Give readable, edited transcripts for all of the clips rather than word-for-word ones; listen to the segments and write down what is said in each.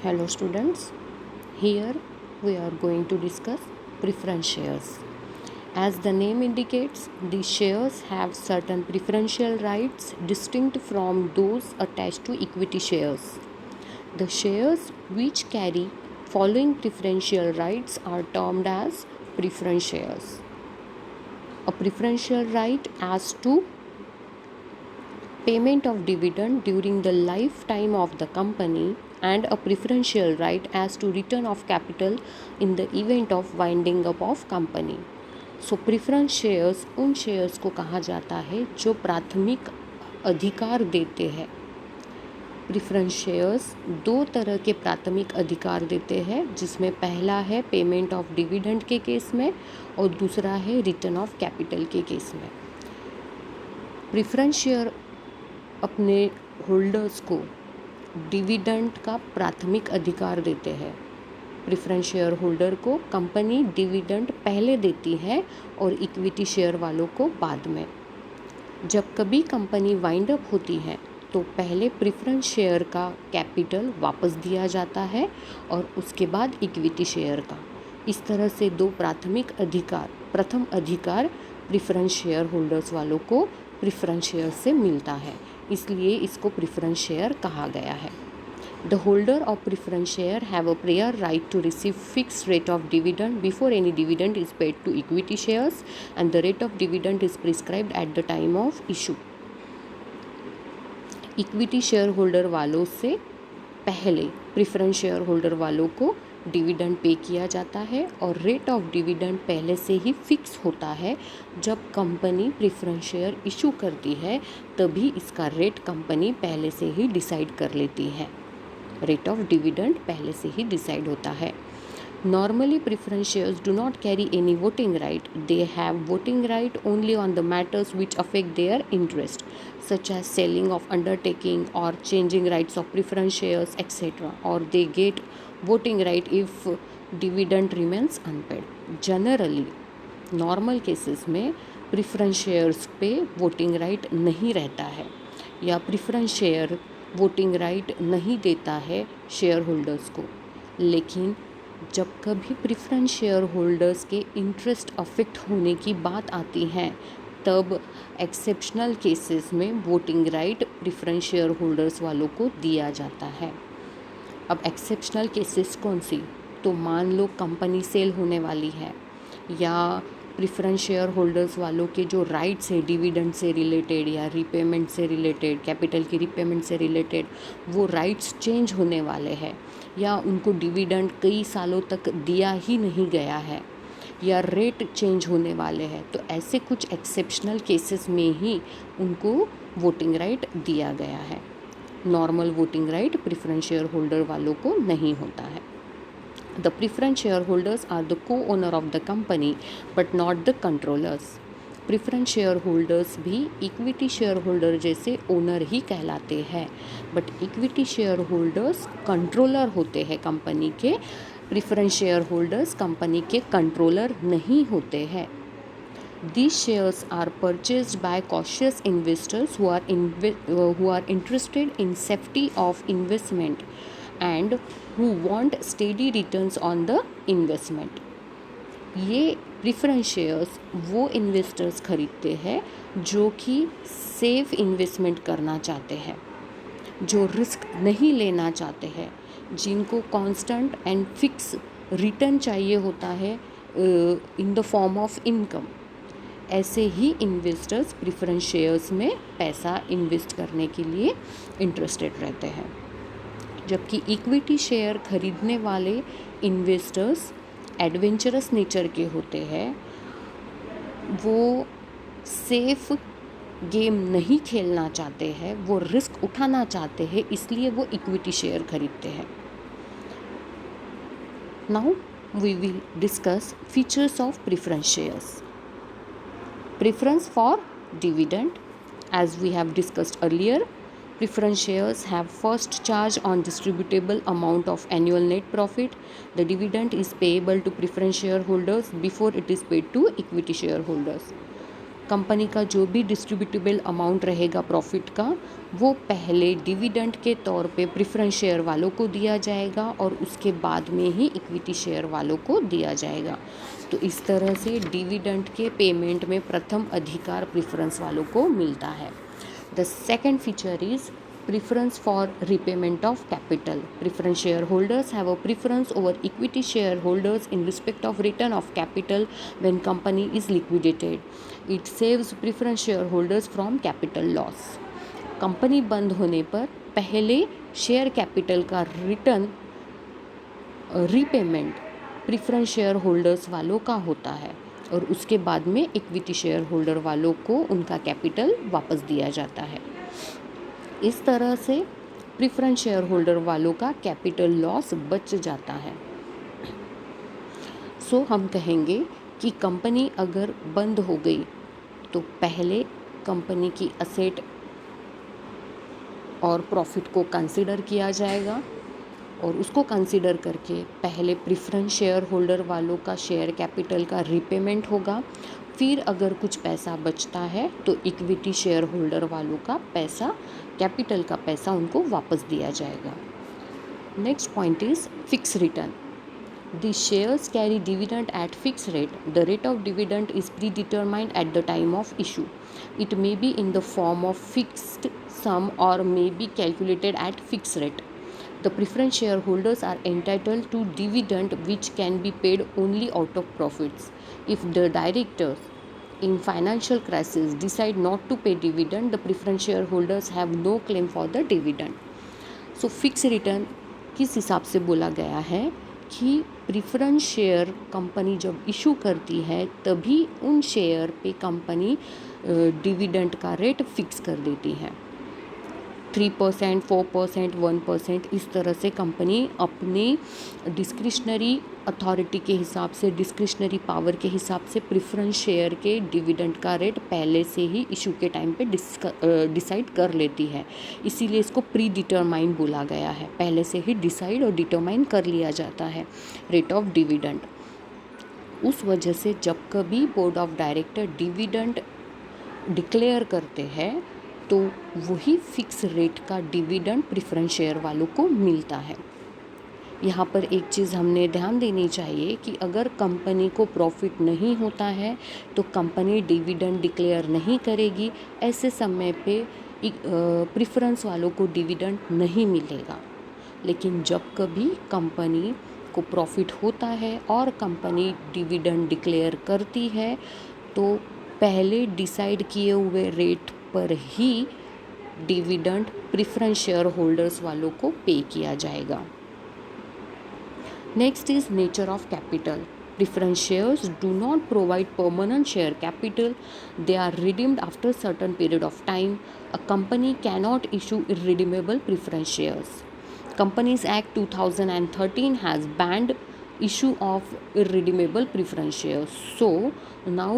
Hello students, here we are going to discuss preference shares. As the name indicates, these shares have certain preferential rights distinct from those attached to equity shares. The shares which carry following preferential rights are termed as preference shares. A preferential right as to payment of dividend during the lifetime of the company and a preferential right as to return of capital in the event of winding up of company. So preference shares उन shares को कहा जाता है जो प्राथमिक अधिकार देते हैं. प्रेफरेंस शेयर्स दो तरह के प्राथमिक अधिकार देते हैं, जिसमें पहला है पेमेंट ऑफ डिविडेंड के केस में और दूसरा है रिटर्न ऑफ कैपिटल के केस में. प्रेफरेंस शेयर अपने होल्डर्स को डिविडेंड का प्राथमिक अधिकार देते हैं. प्रेफरेंस शेयर होल्डर को कंपनी डिविडेंड पहले देती है और इक्विटी शेयर वालों को बाद में. जब कभी कंपनी वाइंड अप होती है तो पहले प्रेफरेंस शेयर का कैपिटल वापस दिया जाता है और उसके बाद इक्विटी शेयर का. इस तरह से दो प्राथमिक अधिकार, प्रथम अधिकार प्रेफरेंस शेयर होल्डर्स वालों को प्रेफरेंस शेयर से मिलता है, इसलिए इसको प्रेफरेंस शेयर कहा गया है. The holder of preference share have a prior right to receive fixed rate of dividend before any dividend is paid to equity shares, and the rate of dividend is prescribed at the time of issue. Equity share holder वालों से पहले preference share holder वालों को dividend pay किया जाता है और rate of dividend पहले से ही फिक्स होता है. जब कंपनी प्रेफरेंस शेयर इशू करती है तभी इसका रेट कंपनी पहले से ही डिसाइड कर लेती है. रेट ऑफ डिविडेंड पहले से ही डिसाइड होता है. Normally, preference shares do not carry any voting right. They have voting right only on the matters which affect their interest, such as selling of undertaking or changing rights of preference shares, etc. Or they get voting right if dividend remains unpaid. Generally, normal cases में preference shares पे voting right नहीं रहता है या preference share voting right नहीं देता है share holders को. लेकिन जब कभी प्रेफरेंस शेयर होल्डर्स के इंटरेस्ट अफेक्ट होने की बात आती है तब एक्सेप्शनल केसेस में voting right preference share holders वालों को दिया जाता है. अब एक्सेप्शनल केसेस कौन सी? तो मान लो कंपनी सेल होने वाली है या प्रेफरेंस शेयर होल्डर्स वालों के जो राइट्स है डिविडेंड से रिलेटेड या रीपेमेंट से रिलेटेड, कैपिटल की रीपेमेंट से रिलेटेड, वो राइट्स चेंज होने वाले हैं या उनको डिविडेंड कई सालों तक दिया ही नहीं गया है या रेट चेंज होने वाले हैं, तो ऐसे कुछ एक्सेप्शनल केसेस में ही उनको वोटिंग राइट दिया गया है. Normal voting right preference share holder वालों को नहीं होता है. The preference shareholders are the co-owner of the company but not the controllers. Preference share holders भी इक्विटी शेयर होल्डर जैसे ओनर ही कहलाते हैं, but equity share holders controller होते हैं कंपनी के. प्रेफरेंस शेयर होल्डर्स कंपनी के कंट्रोलर नहीं होते हैं. These shares are purchased by cautious investors who are interested in safety of investment and who want steady returns on the investment. ये preference shares वो investors खरीदते हैं जो कि सेफ इन्वेस्टमेंट करना चाहते हैं, जो रिस्क नहीं लेना चाहते हैं, जिनको कांस्टेंट एंड फिक्स रिटर्न चाहिए होता है in the form of income. ऐसे ही इन्वेस्टर्स प्रेफरेंस शेयर्स में पैसा इन्वेस्ट करने के लिए इंटरेस्टेड रहते हैं. जबकि इक्विटी शेयर खरीदने वाले इन्वेस्टर्स एडवेंचरस नेचर के होते हैं. वो सेफ गेम नहीं खेलना चाहते हैं, वो रिस्क उठाना चाहते हैं, इसलिए वो इक्विटी शेयर खरीदते हैं. Now we will discuss features of preference shares. Preference for dividend. As we have discussed earlier, preference shares have first charge on distributable amount of annual net profit. The dividend is payable to preference shareholders before it is paid to equity shareholders. Company का जो भी distributable amount रहेगा profit का, वो पहले dividend के तौर पे प्रेफरेंस शेयर वालों को दिया जाएगा और उसके बाद में ही इक्विटी शेयर वालों को दिया जाएगा। तो इस तरह से डिविडेंड के पेमेंट में प्रथम अधिकार प्रेफरेंस वालों को मिलता है। The second feature is preference for repayment of capital. Preference shareholders have a preference over equity shareholders in respect of return of capital when company is liquidated. It saves preference shareholders from capital loss. Company बंद होने पर पहले share capital का return repayment preference share holders वालों का होता है और उसके बाद में इक्विटी शेयर होल्डर वालों को उनका कैपिटल वापस दिया जाता है। इस तरह से प्रेफरेंस शेयर होल्डर वालों का कैपिटल लॉस बच जाता है। सो हम कहेंगे कि कंपनी अगर बंद हो गई तो पहले कंपनी की असेट और प्रॉफिट को कंसीडर किया जाएगा और उसको कंसीडर करके पहले प्रेफरेंस शेयर होल्डर वालों का शेयर कैपिटल का रीपेमेंट होगा। फिर अगर कुछ पैसा बचता है तो इक्विटी शेयर होल्डर वालों का पैसा, कैपिटल का पैसा उनको वापस दिया जाएगा। Next point is fix return. The shares carry dividend at fixed rate. The rate of dividend is predetermined at the time of issue. It may be in the form of fixed sum or may be calculated at fixed rate. The preference shareholders are entitled to dividend which can be paid only out of profits. If the directors in financial crisis decide not to pay dividend, the preference shareholders have no claim for the dividend. So fixed return किस हिसाब से बोला गया है कि preference share company जब issue करती है तभी उन शेयर पे कंपनी डिविडेंड का रेट फिक्स कर देती है। 3%, 4%, 1% इस तरह से कंपनी अपने डिस्क्रिशनरी अथॉरिटी के हिसाब से, डिस्क्रिशनरी पावर के हिसाब से प्रेफरेंस शेयर के डिविडेंड का रेट पहले से ही इशू के टाइम पे डिसाइड कर लेती है। इसीलिए इसको प्री डिटरमाइन बोला गया है, पहले से ही डिसाइड और डिटरमाइन कर लिया जाता है रेट ऑफ डिविडेंड। उस वजह से जब कभी board of director dividend declare करते हैं तो वही फिक्स रेट का डिविडेंड प्रेफरेंस शेयर वालों को मिलता है। यहाँ पर एक चीज़ हमने ध्यान देनी चाहिए कि अगर कंपनी को प्रॉफिट नहीं होता है तो कंपनी डिविडेंड डिक्लेयर नहीं करेगी। ऐसे समय पे प्रेफरेंस वालों को डिविडेंड नहीं मिलेगा। लेकिन जब कभी कंपनी को प्रॉफिट होता है और कंपनी डिविडेंड डिक्लेयर करती है तो पहले डिसाइड किए हुए रेट पर ही डिविडेंड प्रेफरेंस शेयर होल्डर्स वालों को पे किया जाएगा। Next is nature of capital. Preference shares do not provide permanent share capital, they are redeemed after certain period of time. A company cannot issue irredeemable preference shares. Companies Act 2013 has banned issue of irredeemable preference shares. So now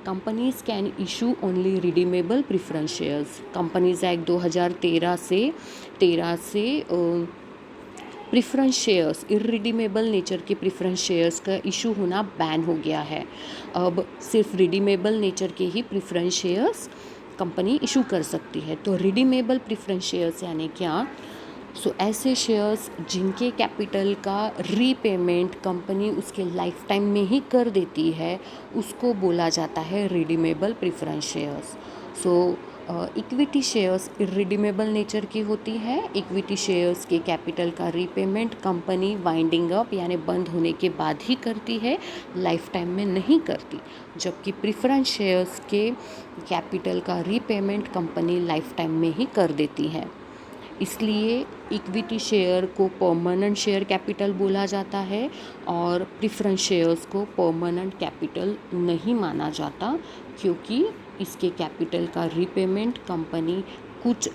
companies can issue only redeemable preference shares. Companies Act 2013 से preference shares, irredeemable nature के preference shares का issue होना ban हो गया है। अब सिर्फ redeemable nature के ही प्रेफरेंस शेयर्स कंपनी इशू कर सकती है। तो रिडीमेबल प्रेफरेंस शेयर्स यानी क्या? ऐसे शेयर्स जिनके कैपिटल का रीपेमेंट कंपनी उसके लाइफ टाइम में ही कर देती है उसको बोला जाता है redeemable preference shares. Equity shares irredeemable nature की होती है। इक्विटी शेयर्स के कैपिटल का रीपेमेंट कंपनी वाइंडिंग अप यानी बंद होने के बाद ही करती है, लाइफ टाइम में नहीं करती। जबकि प्रेफरेंस शेयर्स के कैपिटल का रीपेमेंट कंपनी लाइफ टाइम में ही कर देती है। इसलिए इक्विटी शेयर को परमानेंट शेयर कैपिटल बोला जाता है और प्रेफरेंस शेयर्स को परमानेंट कैपिटल नहीं माना जाता, क्योंकि इसके कैपिटल का रीपेमेंट कंपनी कुछ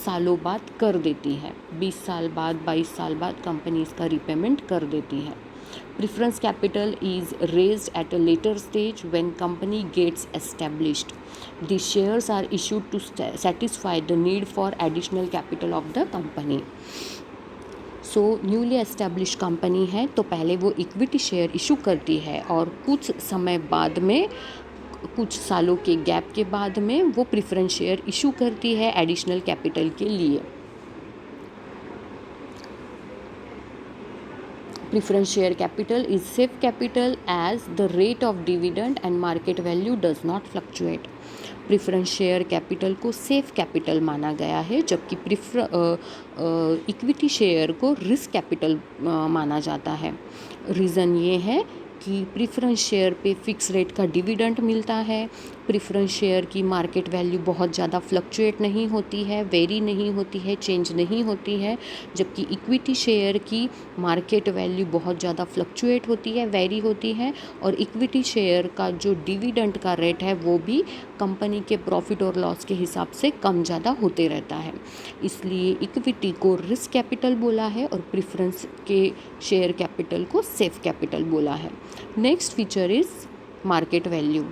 सालों बाद कर देती है। 20 साल बाद, 22 साल बाद कंपनी इसका रीपेमेंट कर देती है। Preference capital is raised at a later stage when company gets established. The shares are issued to satisfy the need for additional capital of the company. Newly establish company है तो पहले वो equity share issue करती है और कुछ समय बाद में कुछ सालों के गैप के बाद में वो प्रेफरेंस शेयर इशू करती है एडिशनल कैपिटल के लिए। Preference share capital is safe capital as the rate of dividend and market value does not fluctuate. Preference share capital को सेफ कैपिटल माना गया है, जबकि इक्विटी शेयर को रिस्क कैपिटल माना जाता है। रीज़न ये है कि प्रिफरेंस शेयर पे फिक्स रेट का डिविडेंड मिलता है। प्रिफरेंस शेयर की मार्केट वैल्यू बहुत ज़्यादा फ्लक्चुएट नहीं होती है, वेरी नहीं होती है, चेंज नहीं होती है, जबकि इक्विटी शेयर की मार्केट वैल्यू बहुत ज़्यादा फ्लक्चुएट होती है, वेरी होती है। और इक्विटी शेयर का जो डिविडेंड का रेट है वो भी कंपनी के प्रॉफिट और लॉस के हिसाब से कम ज़्यादा होते रहता है। इसलिए इक्विटी को रिस्क कैपिटल बोला है और प्रिफरेंस के शेयर कैपिटल को सेफ कैपिटल बोला है। Next feature is market value.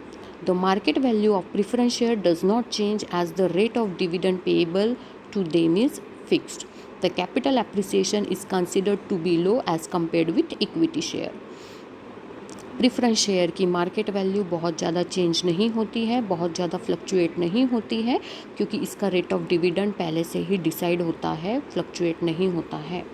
The market value of preference share does not change as the rate of dividend payable to them is fixed. The capital appreciation is considered to be low as compared with equity share. Preference share की market value बहुत ज़्यादा change नहीं होती है, बहुत ज़्यादा fluctuate नहीं होती है, क्योंकि इसका रेट ऑफ डिविडेंड पहले से ही डिसाइड होता है, फ्लक्चुएट नहीं होता है।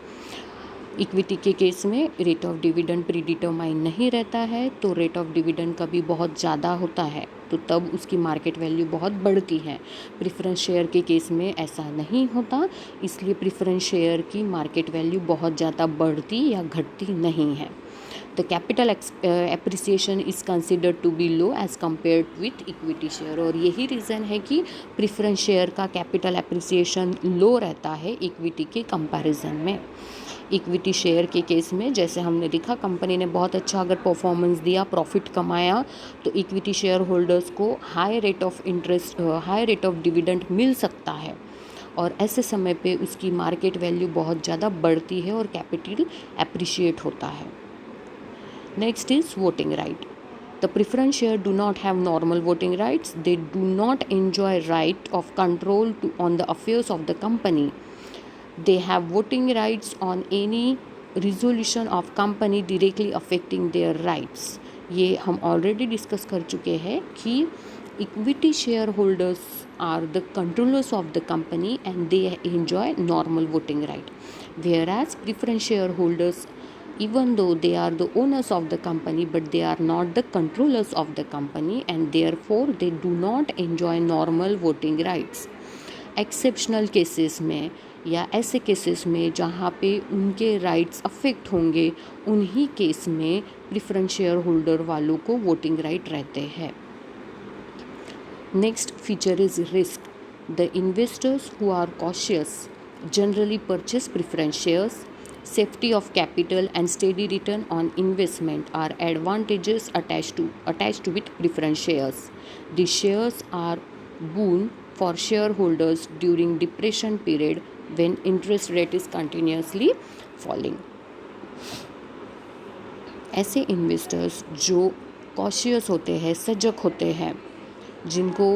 इक्विटी के केस में rate of dividend pre determine नहीं रहता है, तो रेट ऑफ डिविडेंड कभी बहुत ज़्यादा होता है तो तब उसकी मार्केट वैल्यू बहुत बढ़ती है। प्रिफरेंस शेयर के केस में ऐसा नहीं होता, इसलिए प्रिफरेंस शेयर की मार्केट वैल्यू बहुत ज़्यादा बढ़ती या घटती नहीं है। The capital appreciation is considered to be low as compared with equity share, और यही रीज़न है कि प्रिफरेंस शेयर का कैपिटल एप्रिसिएशन लो रहता है इक्विटी के कंपैरिजन में। इक्विटी शेयर के केस में जैसे हमने देखा, कंपनी ने बहुत अच्छा अगर परफॉर्मेंस दिया, प्रॉफिट कमाया, तो इक्विटी शेयर होल्डर्स को हाई रेट ऑफ डिविडेंड मिल सकता है, और ऐसे समय पे उसकी मार्केट वैल्यू बहुत ज़्यादा बढ़ती है और कैपिटल एप्रिशिएट होता है। Next is voting right. The preference share do not have normal voting rights. They do not enjoy right of control on the affairs of the company. They have voting rights on any resolution of company directly affecting their rights. ये हम already discuss कर चुके हैं कि equity share holders are the controllers of the company and they enjoy normal voting right, whereas preference shareholders, even though they are the owners of the company, but they are not the controllers of the company, and therefore they do not enjoy normal voting rights. Exceptional cases में या ऐसे cases में जहाँ पे उनके rights affect होंगे, उन्हीं case में प्रिफरेंस शेयर होल्डर वालों को वोटिंग राइट रहते हैं। Next feature is risk. The investors who are cautious generally purchase preference shares. Safety of capital and steady return on investment are advantages attached with preference shares. The shares are boon for shareholders during depression period when interest rate is continuously falling. ऐसे investors जो cautious होते हैं, सजग होते हैं, जिनको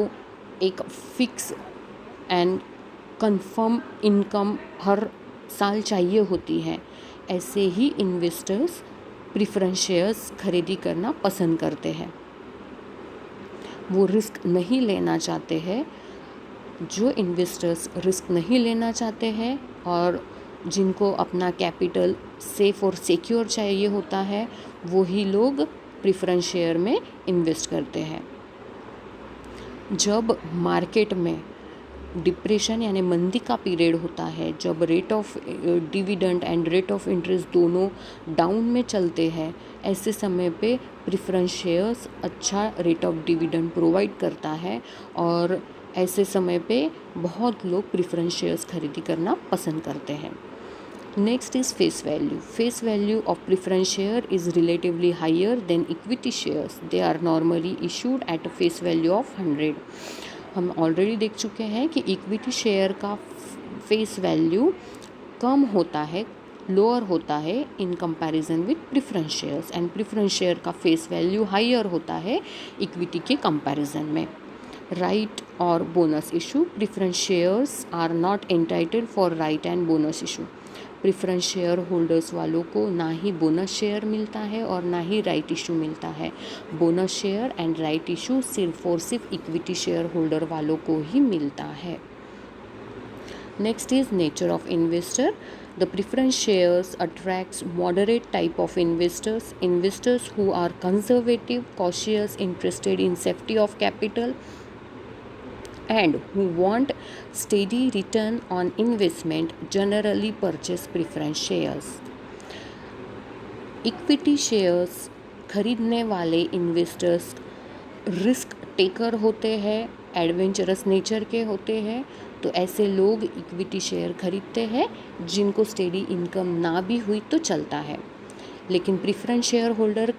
एक fix and confirm income हर साल चाहिए होती है, ऐसे ही इन्वेस्टर्स प्रिफरेंस शेयर्स खरीदी करना पसंद करते हैं। वो रिस्क नहीं लेना चाहते हैं। जो इन्वेस्टर्स रिस्क नहीं लेना चाहते हैं और जिनको अपना कैपिटल सेफ और सिक्योर चाहिए होता है, वही लोग प्रिफरेंस शेयर में इन्वेस्ट करते हैं। जब मार्केट में डिप्रेशन यानी मंदी का पीरियड होता है, जब rate of dividend and rate of interest दोनों डाउन में चलते हैं, ऐसे समय पे प्रिफरेंस शेयर्स अच्छा रेट ऑफ डिविडेंड प्रोवाइड करता है और ऐसे समय पे बहुत लोग प्रिफरेंस शेयर्स खरीदी करना पसंद करते हैं। Next is face value. Face value of preference share is relatively higher than equity shares. They are normally issued at a face value of 100. हम ऑलरेडी देख चुके हैं कि इक्विटी शेयर का फेस वैल्यू कम होता है, लोअर होता है in comparison with preference shares, and preference share का फेस वैल्यू हायर होता है इक्विटी के कंपैरिजन में. राइट और bonus issue. Preference shares are not entitled for right and bonus issue. Preference share holders वालों को ना ही बोनस शेयर मिलता है और ना ही राइट इशू मिलता है। Bonus share and right issue सिर्फ और सिर्फ इक्विटी शेयर होल्डर वालों को ही मिलता है। Next is nature of investor. The preference shares attracts moderate type of investors, investors who are conservative, cautious, interested in safety of capital, and who want steady return on investment generally purchase preference shares. Equity shares खरीदने वाले investors risk taker होते हैं, adventurous nature के होते हैं, तो ऐसे लोग इक्विटी शेयर खरीदते हैं जिनको स्टेडी इनकम ना भी हुई तो चलता है। लेकिन प्रेफरेंस शेयर होल्डर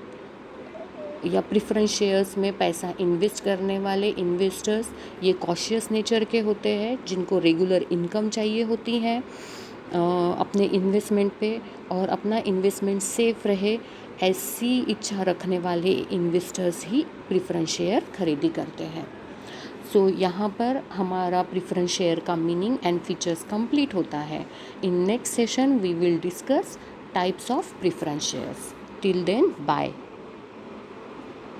या प्रेफरेंस शेयर्स में पैसा इन्वेस्ट करने वाले इन्वेस्टर्स ये कॉशियस नेचर के होते हैं, जिनको रेगुलर इनकम चाहिए होती है अपने इन्वेस्टमेंट पे, और अपना इन्वेस्टमेंट सेफ रहे ऐसी इच्छा रखने वाले इन्वेस्टर्स ही प्रेफरेंस शेयर खरीदी करते हैं। सो यहाँ पर हमारा प्रेफरेंस शेयर का मीनिंग एंड फीचर्स कंप्लीट होता है। In next session we will discuss types of preference shares. Till then bye.